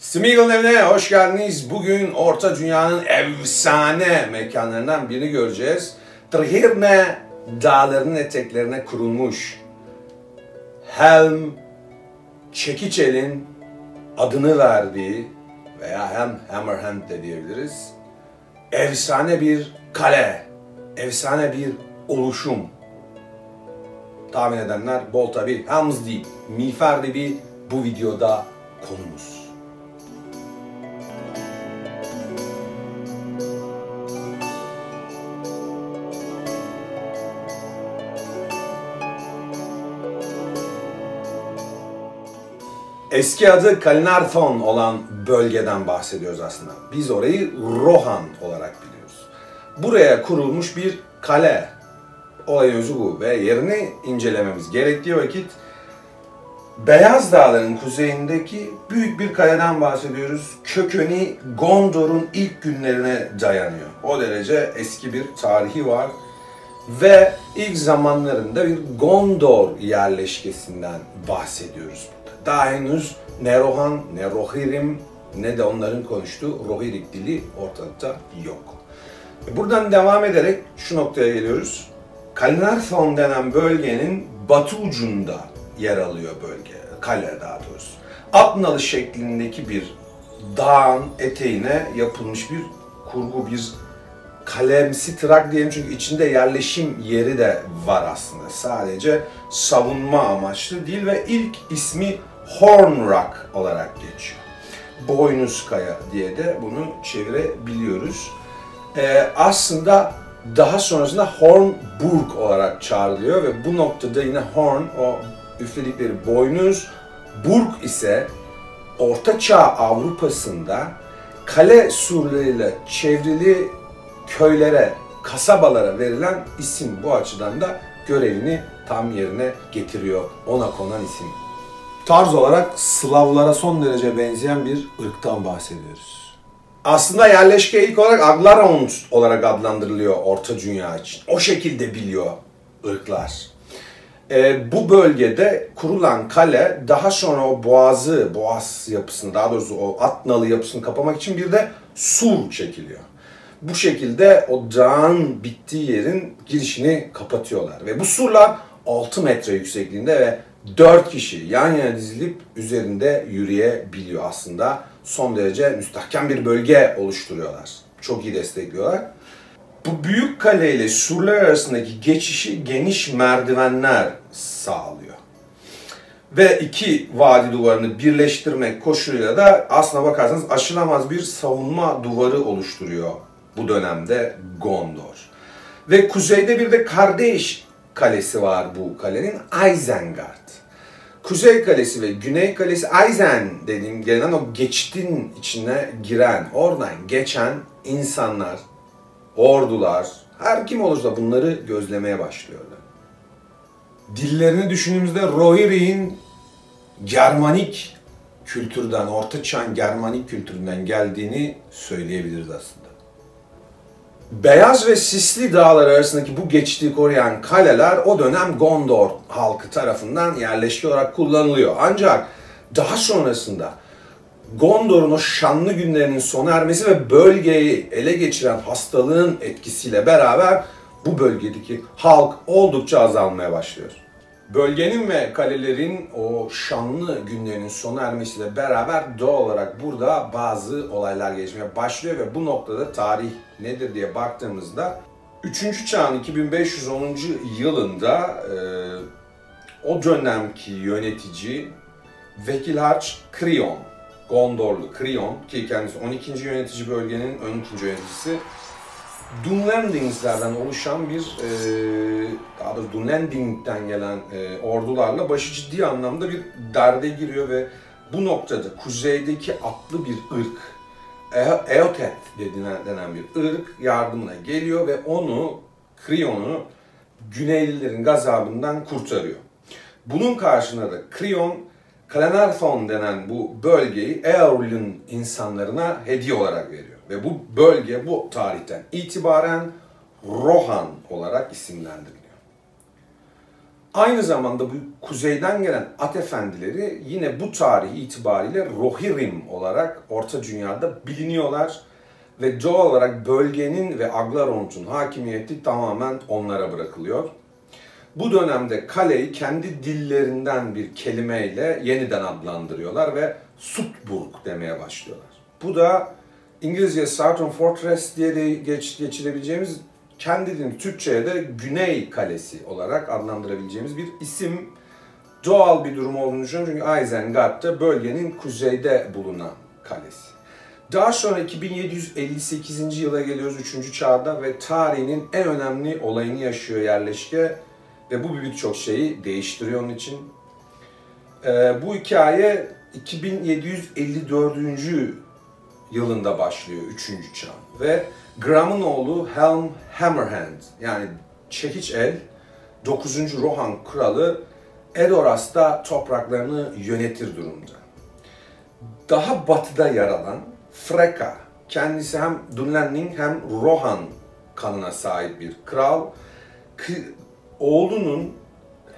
Smeagol'un evine hoş geldiniz. Bugün Orta Dünya'nın efsane mekanlarından birini göreceğiz. Trhirne dağlarının eteklerine kurulmuş Helm Çekiçel'in adını verdiği veya hem Hammerhand de diyebiliriz. Efsane bir kale, efsane bir oluşum. Tahmin edenler bol tabi. Helm's Deep, Miğfer Dibi bu videoda konumuz. Eski adı Caernarfon olan bölgeden bahsediyoruz aslında. Biz orayı Rohan olarak biliyoruz. Buraya kurulmuş bir kale. Olayın özü bu ve yerini incelememiz gerektiği vakit Beyaz Dağların kuzeyindeki büyük bir kaleden bahsediyoruz. Kökeni Gondor'un ilk günlerine dayanıyor. O derece eski bir tarihi var. Ve ilk zamanlarında bir Gondor yerleşkesinden bahsediyoruz. Daha henüz ne Rohan, ne Rohirrim, ne de onların konuştuğu Rohirrik dili ortalıkta yok. Buradan devam ederek şu noktaya geliyoruz. Caernarfon denen bölgenin batı ucunda yer alıyor bölge, kale daha doğrusu. At nalı şeklindeki bir dağın eteğine yapılmış bir kurgu, bir kalemsi trak diyelim çünkü içinde yerleşim yeri de var aslında. Sadece savunma amaçlı değil ve ilk ismi Horn Rock olarak geçiyor. Boynuz Kaya diye de bunu çevirebiliyoruz. Aslında daha sonrasında Hornburg olarak çağrılıyor ve bu noktada yine Horn, o üfledikleri boynuz, Burg ise Orta Çağ Avrupa'sında kale surlarıyla çevrili köylere, kasabalara verilen isim. Bu açıdan da görevini tam yerine getiriyor. Ona konan isim. Tarz olarak Slavlara son derece benzeyen bir ırktan bahsediyoruz. Aslında yerleşke ilk olarak Aglarond olarak adlandırılıyor Orta Dünya için. O şekilde biliyor ırklar. Bu bölgede kurulan kale daha sonra o boğaz yapısını, daha doğrusu o at nalı yapısını kapamak için bir de sur çekiliyor. Bu şekilde o dağın bittiği yerin girişini kapatıyorlar. Ve bu surlar 6 metre yüksekliğinde ve 4 kişi yan yana dizilip üzerinde yürüyebiliyor aslında. Son derece müstahkem bir bölge oluşturuyorlar. Çok iyi destekliyorlar. Bu büyük kale ile surlar arasındaki geçişi geniş merdivenler sağlıyor. Ve iki vadi duvarını birleştirmek koşuluyla da aslına bakarsanız aşılamaz bir savunma duvarı oluşturuyor bu dönemde Gondor. Ve kuzeyde bir de kardeş kalesi var bu kalenin, Isengard. Kuzey kalesi ve güney kalesi, Isen dediğim gelen o geçitin içine giren, oradan geçen insanlar, ordular, her kim olursa bunları gözlemeye başlıyorlar. Dillerini düşündüğümüzde Rohirrik'in Germanik kültürden, Orta Çağ Germanik kültüründen geldiğini söyleyebiliriz aslında. Beyaz ve Sisli Dağlar arasındaki bu geçiti koruyan kaleler o dönem Gondor halkı tarafından yerleşke olarak kullanılıyor. Ancak daha sonrasında Gondor'un o şanlı günlerinin sona ermesi ve bölgeyi ele geçiren hastalığın etkisiyle beraber bu bölgedeki halk oldukça azalmaya başlıyor. Bölgenin ve kalelerin o şanlı günlerinin sona ermesiyle beraber doğal olarak burada bazı olaylar gelişmeye başlıyor ve bu noktada tarih nedir diye baktığımızda 3. çağın 2510. yılında o dönemki yönetici Vekilharç Krion, Gondorlu Krion ki kendisi 12. yönetici bölgenin 12. yöneticisi, Dunlendinglerden oluşan bir, daha doğrusu Dunlending'den gelen ordularla başı ciddi anlamda bir derde giriyor ve bu noktada kuzeydeki atlı bir ırk, Eotet denen bir ırk yardımına geliyor ve Krion'u Güneylilerin gazabından kurtarıyor. Bunun karşılığında da Krion, Caernarfon denen bu bölgeyi Eorl'ün insanlarına hediye olarak veriyor. Ve bu bölge bu tarihten itibaren Rohan olarak isimlendiriliyor. Aynı zamanda bu kuzeyden gelen at efendileri yine bu tarih itibariyle Rohirrim olarak Orta Dünya'da biliniyorlar. Ve doğal olarak bölgenin ve Aglarond'un hakimiyeti tamamen onlara bırakılıyor. Bu dönemde kaleyi kendi dillerinden bir kelimeyle yeniden adlandırıyorlar ve Sutburg demeye başlıyorlar. Bu da İngilizce Southern Fortress diye de geçirebileceğimiz, kendi dilini Türkçe'ye de Güney Kalesi olarak adlandırabileceğimiz bir isim. Doğal bir durum olduğunu düşünüyorum çünkü Isengard'da bölgenin kuzeyde bulunan kalesi. Daha sonra 2758. yıla geliyoruz 3. çağda ve tarihinin en önemli olayını yaşıyor yerleşke ve bu birçok şeyi değiştiriyor onun için. Bu hikaye 2754. yılında başlıyor 3. çağ ve Gram'ın oğlu Helm Hammerhand yani Çekiç El 9. Rohan kralı Edoras'ta topraklarını yönetir durumda. Daha batıda yer alan Freka, kendisi hem Dunlaning hem Rohan kanına sahip bir kral, oğlunun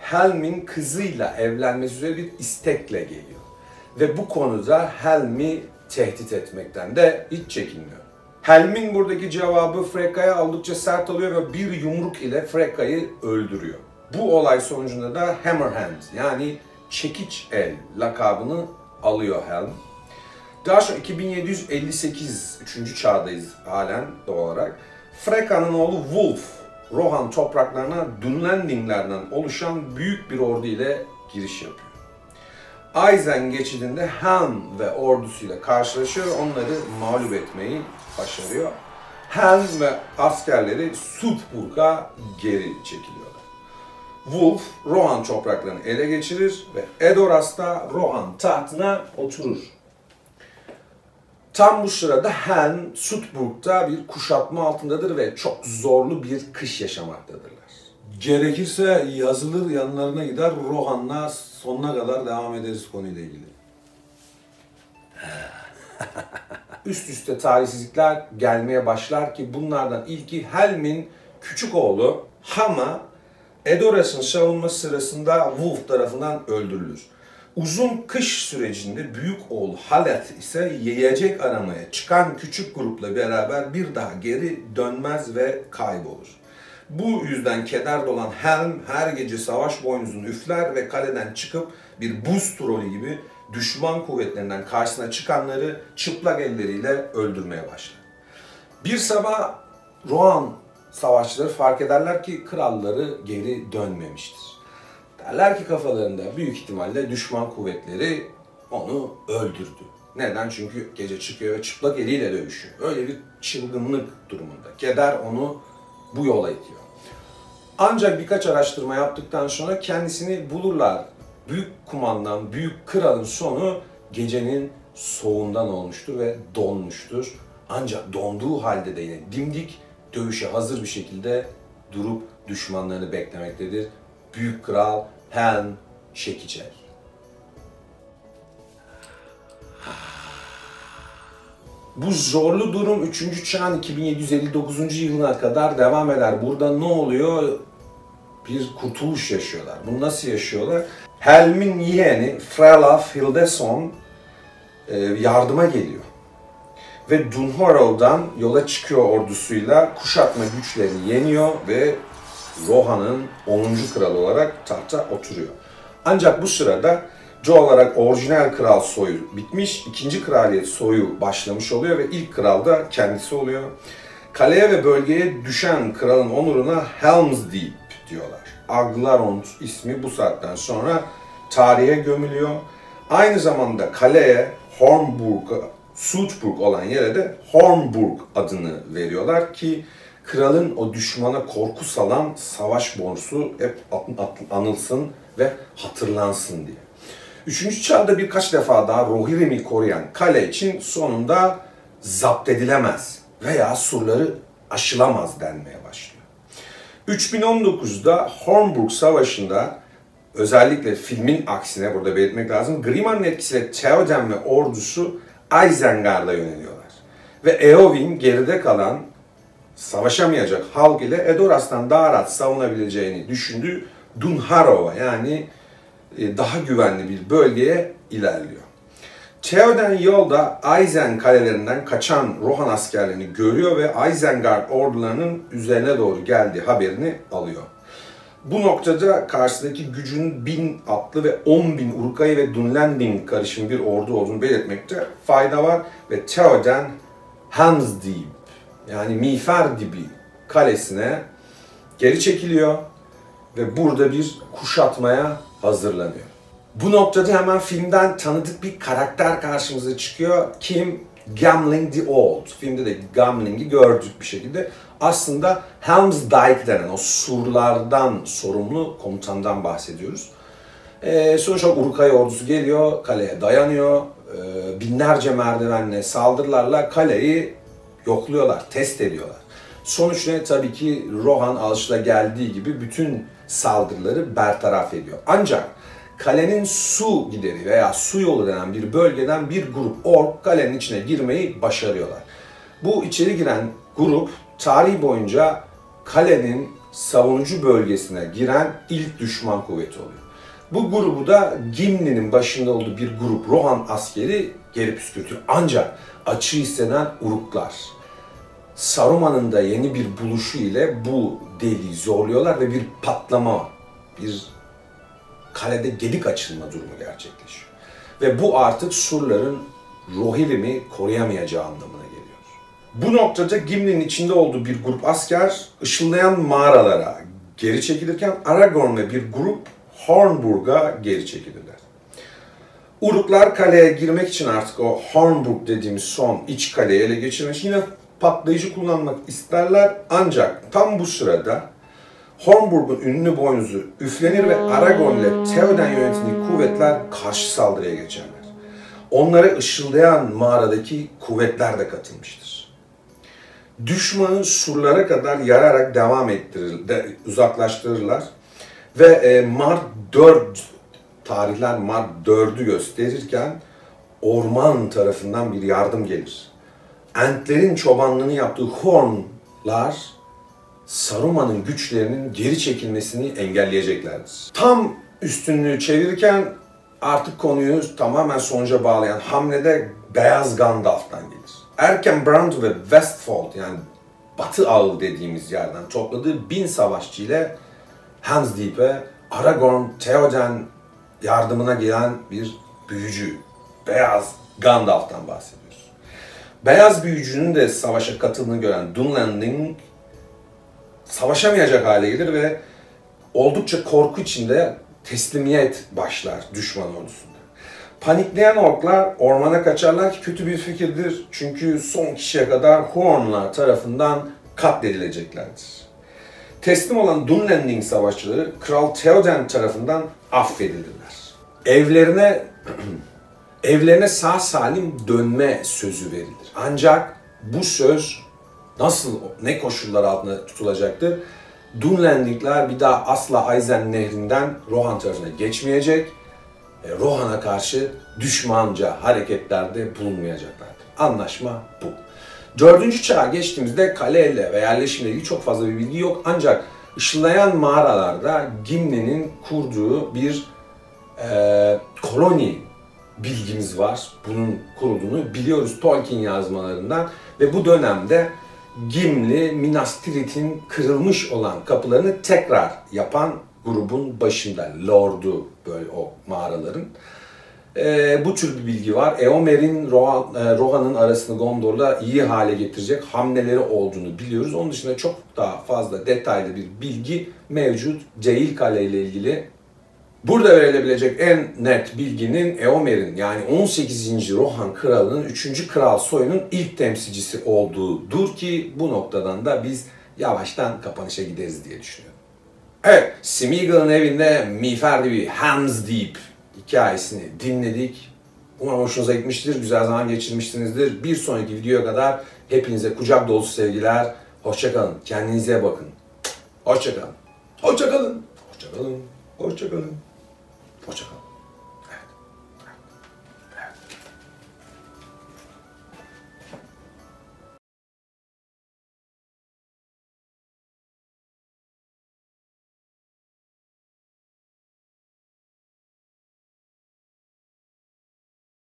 Helm'in kızıyla evlenmesi üzere bir istekle geliyor. Ve bu konuda Helm'i tehdit etmekten de hiç çekinmiyor. Helm'in buradaki cevabı Freka'ya oldukça sert oluyor ve bir yumruk ile Freka'yı öldürüyor. Bu olay sonucunda da Hammerhand yani Çekiç El lakabını alıyor Helm. Daha sonra 2758, 3. çağdayız halen doğal olarak. Freka'nın oğlu Wulf, Rohan topraklarına Dunlandinglerden oluşan büyük bir ordu ile giriş yapıyor. Aizen geçidinde Helm ve ordusuyla karşılaşıyor ve onları mağlup etmeyi başarıyor. Helm ve askerleri Sutburg'a geri çekiliyorlar. Wulf, Rohan topraklarını ele geçirir ve Edoras'ta Rohan tahtına oturur. Tam bu sırada Helm, Sutburg'da bir kuşatma altındadır ve çok zorlu bir kış yaşamaktadırlar. Gerekirse yazılır yanlarına gider, Rohan'la sonuna kadar devam ederiz konuyla ilgili. Üst üste tarihsizlikler gelmeye başlar ki bunlardan ilki Helm'in küçük oğlu Hama, Edoras'ın savunması sırasında Wulf tarafından öldürülür. Uzun kış sürecinde büyük oğlu Haleth ise yiyecek aramaya çıkan küçük grupla beraber bir daha geri dönmez ve kaybolur. Bu yüzden keder dolan Helm her gece savaş boynuzunu üfler ve kaleden çıkıp bir buz trolü gibi düşman kuvvetlerinden karşısına çıkanları çıplak elleriyle öldürmeye başlar. Bir sabah Rohan savaşçıları fark ederler ki kralları geri dönmemiştir. Derler ki kafalarında büyük ihtimalle düşman kuvvetleri onu öldürdü. Neden? Çünkü gece çıkıyor ve çıplak eliyle dövüşüyor. Öyle bir çılgınlık durumunda. Keder onu bu yola itiyor. Ancak birkaç araştırma yaptıktan sonra kendisini bulurlar. Büyük kumandan, büyük kralın sonu gecenin soğuğundan olmuştur ve donmuştur. Ancak donduğu halde de yine dimdik dövüşe hazır bir şekilde durup düşmanlarını beklemektedir. Büyük kral Helm Çekiç El. Bu zorlu durum 3. çağın 2759. yılına kadar devam eder. Burada ne oluyor? Bir kurtuluş yaşıyorlar. Bunu nasıl yaşıyorlar? Helm'in yeğeni Frelaf Hildeson yardıma geliyor. Ve Dunharrow'dan yola çıkıyor ordusuyla, kuşatma güçlerini yeniyor ve Rohan'ın 10. kralı olarak tahta oturuyor. Ancak bu sırada doğal olarak orijinal kral soyu bitmiş, 2. kraliyet soyu başlamış oluyor ve ilk kral da kendisi oluyor. Kaleye ve bölgeye düşen kralın onuruna Helm's Deep diyorlar. Aglarond ismi bu saatten sonra tarihe gömülüyor. Aynı zamanda kaleye Sutburg olan yere de Hornburg adını veriyorlar ki kralın o düşmana korku salan savaş bonusu hep anılsın ve hatırlansın diye. 3. çağda birkaç defa daha Rohirrim'i koruyan kale için sonunda zapt edilemez veya surları aşılamaz denmeye başlıyor. 3019'da Hornburg Savaşı'nda özellikle filmin aksine burada belirtmek lazım, Grimmar'ın etkisiyle Theoden ve ordusu Isengard'a yöneliyorlar. Ve Eowyn geride kalan savaşamayacak halk ile Edoras'tan daha rahat savunabileceğini düşündüğü Dunharova yani daha güvenli bir bölgeye ilerliyor. Theoden yolda Aizen kalelerinden kaçan Rohan askerlerini görüyor ve Isengard ordularının üzerine doğru geldiği haberini alıyor. Bu noktada karşısındaki gücün 1000 atlı ve 10.000 Uruk-hai ve Dunlanding karışım bir ordu olduğunu belirtmekte fayda var ve Theoden Helm's Deep yani Miğfer Dibi kalesine geri çekiliyor ve burada bir kuşatmaya hazırlanıyor. Bu noktada hemen filmden tanıdık bir karakter karşımıza çıkıyor. Kim? Gamling the Old. Filmde de Gamling'i gördük bir şekilde. Aslında Helm's Dyke denen o surlardan sorumlu komutandan bahsediyoruz. Sonuç olarak Uruk-hai ordusu geliyor, kaleye dayanıyor. Binlerce merdivenle saldırılarla kaleyi yokluyorlar, test ediyorlar. Sonuç ne? Tabii ki Rohan alışılageldiği gibi bütün saldırıları bertaraf ediyor. Ancak kalenin su gideri veya su yolu denen bir bölgeden bir grup ork kalenin içine girmeyi başarıyorlar. Bu içeri giren grup tarih boyunca kalenin savunucu bölgesine giren ilk düşman kuvveti oluyor. Bu grubu da Gimli'nin başında olduğu bir grup Rohan askeri geri püskürtüyor. Ancak açığı hisseden Uruklar Saruman'ın da yeni bir buluşu ile bu deliği zorluyorlar ve bir patlama, bir kalede gedik açılma durumu gerçekleşiyor. Ve bu artık surların Rohirrim'i koruyamayacağı anlamına geliyor. Bu noktada Gimli'nin içinde olduğu bir grup asker ışıldayan mağaralara geri çekilirken Aragorn ve bir grup Hornburg'a geri çekilirler. Uruklar kaleye girmek için artık o Hornburg dediğimiz son iç kaleyi ele geçirmek için yine patlayıcı kullanmak isterler. Ancak tam bu sırada Hornburg'un ünlü boynuzu üflenir ve Aragorn ile Theoden yönetimli kuvvetler karşı saldırıya geçerler. Onlara ışıldayan mağaradaki kuvvetler de katılmıştır. Düşmanı surlara kadar yararak uzaklaştırırlar ve Mart 4 tarihler Mart 4'ü gösterirken orman tarafından bir yardım gelir. Entlerin çobanlığını yaptığı Hornlar Saruman'ın güçlerinin geri çekilmesini engelleyeceklerdir. Tam üstünlüğü çevirirken artık konuyu tamamen sonuca bağlayan hamlede Beyaz Gandalf'tan gelir. Erkenbrand ve Westfold yani Batı Ağı dediğimiz yerden topladığı 1000 savaşçı ile Helm's Deep'e Aragorn, Theoden yardımına gelen bir büyücü Beyaz Gandalf'tan bahsediyoruz. Beyaz büyücünün de savaşa katıldığını gören Dunlanding savaşamayacak hale gelir ve oldukça korku içinde teslimiyet başlar düşman ordusunda. Panikleyen orklar ormana kaçarlar ki kötü bir fikirdir. Çünkü son kişiye kadar Huornlar tarafından katledileceklerdir. Teslim olan Dunlanding savaşçıları Kral Theoden tarafından affedilirler. Evlerine sağ salim dönme sözü verilir. Ancak bu söz ne koşullar altında tutulacaktır? Dunlandingler bir daha asla Aizen Nehri'nden Rohan tarafına geçmeyecek. Rohan'a karşı düşmanca hareketlerde bulunmayacaklardır. Anlaşma bu. 4. çağa geçtiğimizde kaleyle ve yerleşimle ilgili çok fazla bir bilgi yok. Ancak ışıldayan mağaralarda Gimli'nin kurduğu bir koloni bilgimiz var. Bunun kurulduğunu biliyoruz Tolkien yazmalarından ve bu dönemde Gimli, Minas Tirith'in kırılmış olan kapılarını tekrar yapan grubun başında, Lord'u böyle o mağaraların. Bu tür bir bilgi var. Eomer'in Rohan'ın arasını Gondor'la iyi hale getirecek hamleleri olduğunu biliyoruz. Onun dışında çok daha fazla detaylı bir bilgi mevcut değil kale ile ilgili. Burada verilebilecek en net bilginin Eomer'in yani 18. Rohan kralının 3. kral soyunun ilk temsilcisi olduğudur ki bu noktadan da biz yavaştan kapanışa gideriz diye düşünüyorum. Evet, Smeagol'un evinde Miğfer Dibi, Helm's Deep hikayesini dinledik. Umarım hoşunuza gitmiştir, güzel zaman geçirmişsinizdir. Bir sonraki videoya kadar hepinize kucak dolusu sevgiler. Hoşça kalın, kendinize bakın. Hoşça kalın. Hoşça kalın. Hoşça kalın. Hoşça kalın. Hoşça kalın.